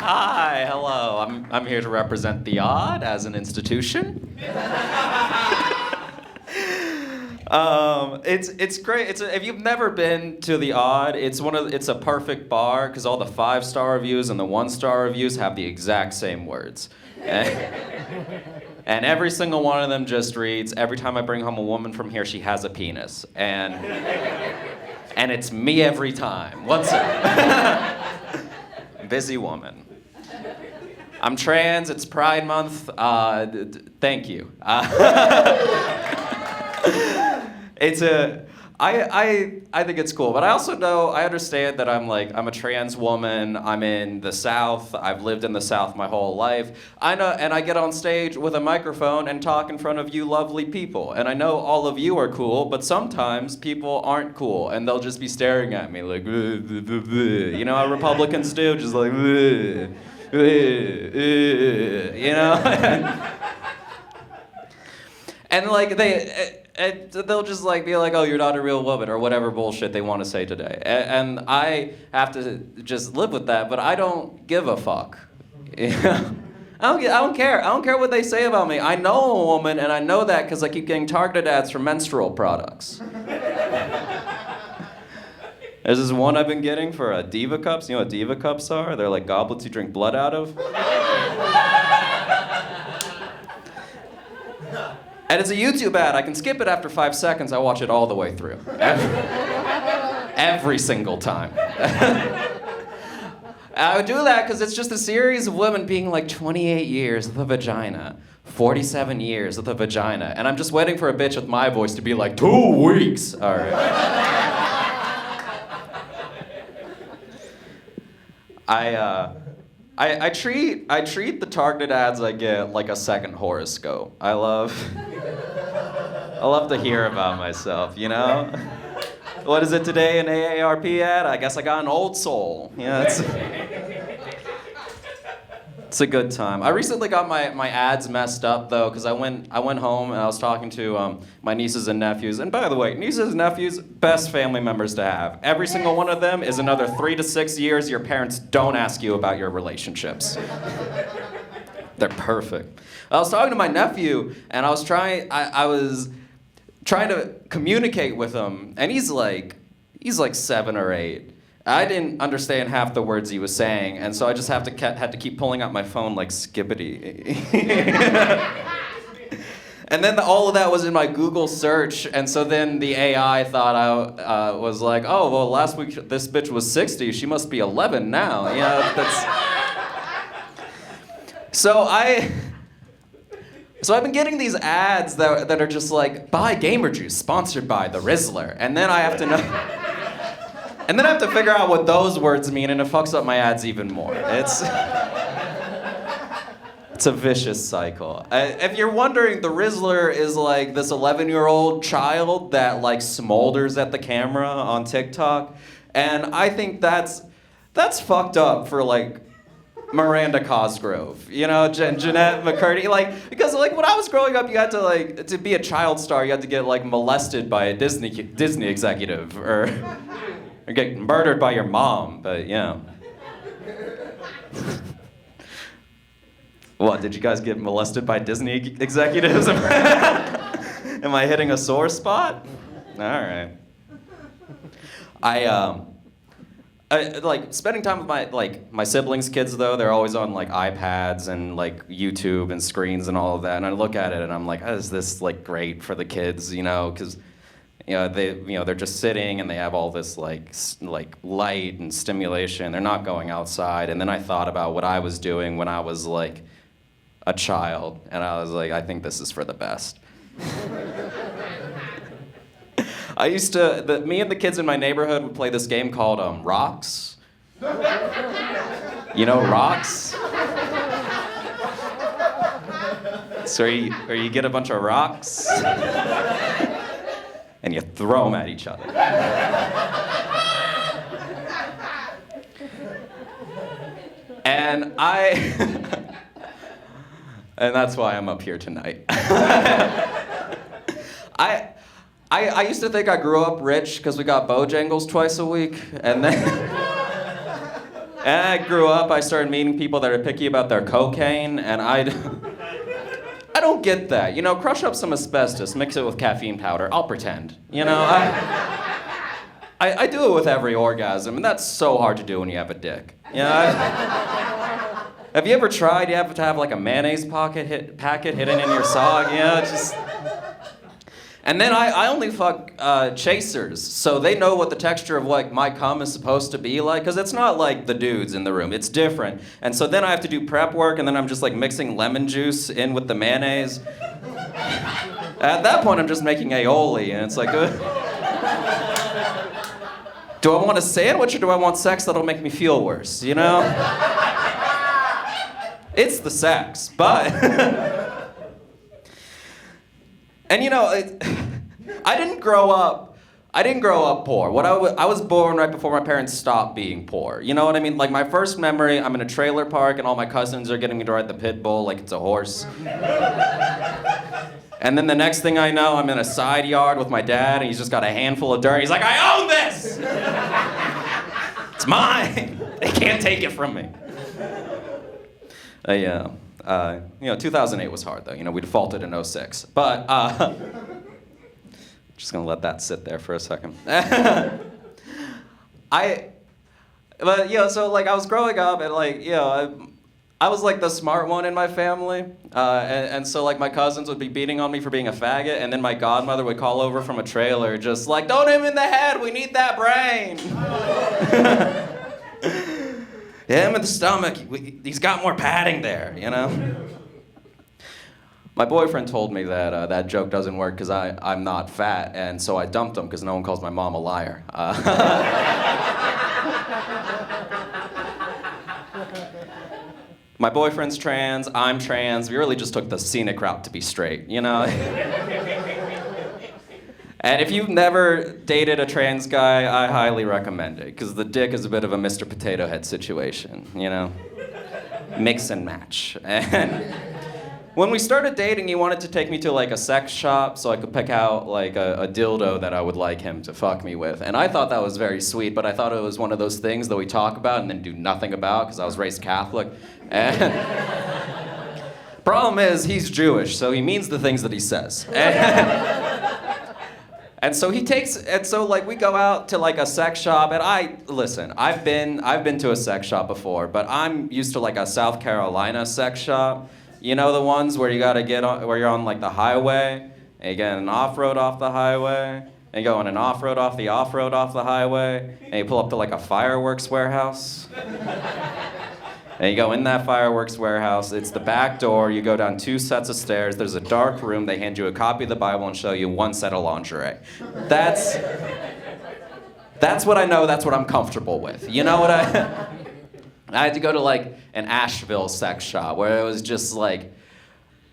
Hi, hello. I'm here to represent the Odd as an institution. It's great. If you've never been to the Odd, it's a perfect bar because all the 5-star reviews and the 1-star reviews have the exact same words. And every single one of them just reads, every time I bring home a woman from here, she has a penis. And it's me every time. What's it? Busy woman. I'm trans, it's Pride Month. Thank you. I think it's cool, but I also know, I understand that I'm a trans woman, I'm in the South, I've lived in the South my whole life. I know, and I get on stage with a microphone and talk in front of you lovely people, and I know all of you are cool, but sometimes people aren't cool, and they'll just be staring at me like, you know how Republicans do, just like, you know? And like they'll just like be like, oh, you're not a real woman, or whatever bullshit they want to say today. And I have to just live with that, but I don't give a fuck. You know? I don't care. I don't care what they say about me. I know a woman, and I know that because I keep getting targeted ads for menstrual products. There's this one I've been getting for Diva cups. You know what Diva cups are? They're like goblets you drink blood out of. And it's a YouTube ad. I can skip it after 5 seconds. I watch it all the way through. Every single time. I would do that because it's just a series of women being like 28 years with a vagina, 47 years with a vagina, and I'm just waiting for a bitch with my voice to be like, 2 weeks. All right. I treat the targeted ads I get like a second horoscope. I love to hear about myself, you know? What is it today, an AARP ad? I guess I got an old soul. Yeah, it's a good time. I recently got my ads messed up though, because I went home and I was talking to my nieces and nephews. And by the way, nieces and nephews, best family members to have. Every single one of them is another 3 to 6 years your parents don't ask you about your relationships. They're perfect. I was talking to my nephew and I was trying to communicate with him, and he's like 7 or 8. I didn't understand half the words he was saying, and so I just had to keep pulling out my phone like skibbity. And then all of that was in my Google search, and so then the AI thought I was like, oh, well, last week this bitch was 60, she must be 11 now. Yeah, that's... So I've been getting these ads that are just like, buy gamer juice, sponsored by the Rizzler, and then I have to know... And then I have to figure out what those words mean, and it fucks up my ads even more. It's a vicious cycle. If you're wondering, the Rizzler is like this 11-year-old child that like smolders at the camera on TikTok, and I think that's fucked up for like Miranda Cosgrove, you know, Jeanette McCurdy, like, because like when I was growing up, you had to be a child star, you had to get like molested by a Disney executive, or get murdered by your mom, but yeah. What, did you guys get molested by Disney executives? Am I hitting a sore spot? All right. I like spending time with my siblings' kids though. They're always on like iPads and like YouTube and screens and all of that. And I look at it and I'm like, oh, is this like great for the kids? You know, because they're just sitting and they have all this like light and stimulation. They're not going outside. And then I thought about what I was doing when I was like a child, and I was like, I think this is for the best. Me and the kids in my neighborhood would play this game called Rocks. You know Rocks? So where you get a bunch of rocks and you throw them at each other. And and that's why I'm up here tonight. I used to think I grew up rich because we got Bojangles twice a week, and then And I grew up, I started meeting people that are picky about their cocaine, and I don't get that. You know, crush up some asbestos, mix it with caffeine powder, I'll pretend. You know, I do it with every orgasm, and that's so hard to do when you have a dick. You know, have you ever tried? You have to have like a mayonnaise packet hidden in your sock. You know, just. And then I only fuck chasers, so they know what the texture of like my cum is supposed to be like, because it's not like the dudes in the room, it's different. And so then I have to do prep work, and then I'm just like mixing lemon juice in with the mayonnaise. At that point, I'm just making aioli, and it's like, do I want a sandwich or do I want sex that'll make me feel worse, you know? It's the sex, but... And you know, I didn't grow up poor. I was born right before my parents stopped being poor. You know what I mean? Like my first memory, I'm in a trailer park and all my cousins are getting me to ride the pit bull like it's a horse. And then the next thing I know, I'm in a side yard with my dad and he's just got a handful of dirt. He's like, I own this! It's mine! They can't take it from me. Yeah. You know, 2008 was hard though. You know, we defaulted in 06. But, just gonna let that sit there for a second. But, you know, so like I was growing up and like, you know, I was like the smart one in my family. And so like my cousins would be beating on me for being a faggot, and then my godmother would call over from a trailer just like, don't hit him in the head, we need that brain. Him in the stomach, he's got more padding there, you know? My boyfriend told me that that joke doesn't work because I'm not fat, and so I dumped him because no one calls my mom a liar. My boyfriend's trans, I'm trans, we really just took the scenic route to be straight, you know? And if you've never dated a trans guy, I highly recommend it, because the dick is a bit of a Mr. Potato Head situation, you know? Mix and match. And when we started dating, he wanted to take me to like a sex shop so I could pick out like a dildo that I would like him to fuck me with. And I thought that was very sweet, but I thought it was one of those things that we talk about and then do nothing about, because I was raised Catholic. And problem is, he's Jewish, so he means the things that he says. And so like we go out to like a sex shop, and I've been to a sex shop before, but I'm used to like a South Carolina sex shop. You know, the ones where you gotta get on, where you're on like the highway, and you get an off-road off the highway, and you go on an off-road off the highway, and you pull up to like a fireworks warehouse. And you go in that fireworks warehouse, it's the back door, you go down 2 sets of stairs, there's a dark room, they hand you a copy of the Bible and show you 1 set of lingerie. That's what I know, that's what I'm comfortable with. You know what I had to go to like an Asheville sex shop where it was just like,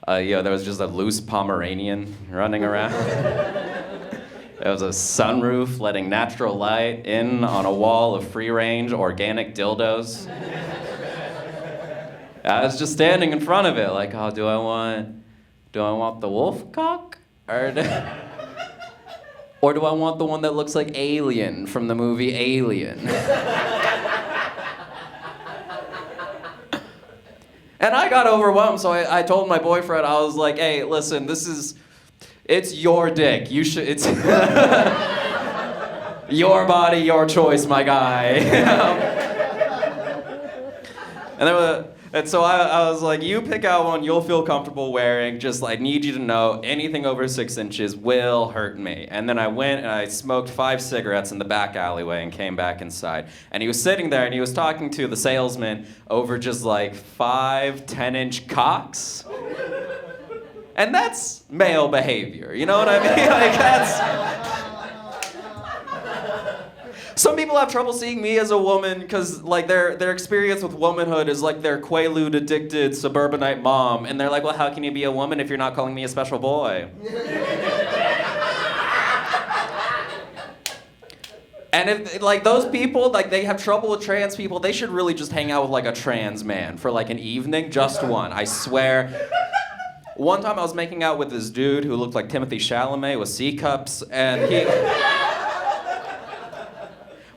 you know, there was just a loose Pomeranian running around. There was a sunroof letting natural light in on a wall of free-range organic dildos. I was just standing in front of it, like, oh, do I want the wolf cock, or do I want the one that looks like Alien from the movie Alien? And I got overwhelmed, so I told my boyfriend, I was like, hey, listen, it's your dick. It's your body, your choice, my guy. You know? And so I was like, you pick out one you'll feel comfortable wearing, just like need you to know anything over 6 inches will hurt me. And then I went and I smoked 5 cigarettes in the back alleyway and came back inside. And he was sitting there and he was talking to the salesman over just like 5 10-inch cocks. And that's male behavior, you know what I mean? Like that's... Some people have trouble seeing me as a woman because like their experience with womanhood is like their Quaalude addicted suburbanite mom, and they're like, well, how can you be a woman if you're not calling me a special boy? And if like those people, like they have trouble with trans people, they should really just hang out with like a trans man for like an evening, just one, I swear. One time I was making out with this dude who looked like Timothy Chalamet with C-cups, and he...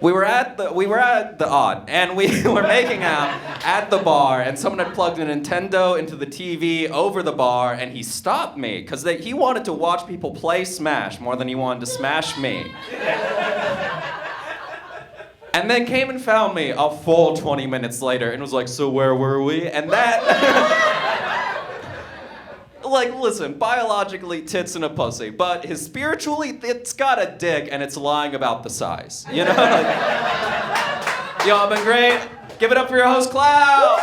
We were at the odd, and we were making out at the bar, and someone had plugged a Nintendo into the TV over the bar, and he stopped me because he wanted to watch people play Smash more than he wanted to smash me. And then came and found me a full 20 minutes later and was like, so where were we? And that... Like, listen, biologically, tits and a pussy, but spiritually, it's got a dick and it's lying about the size. You know? Like, y'all been great. Give it up for your host, Cloud.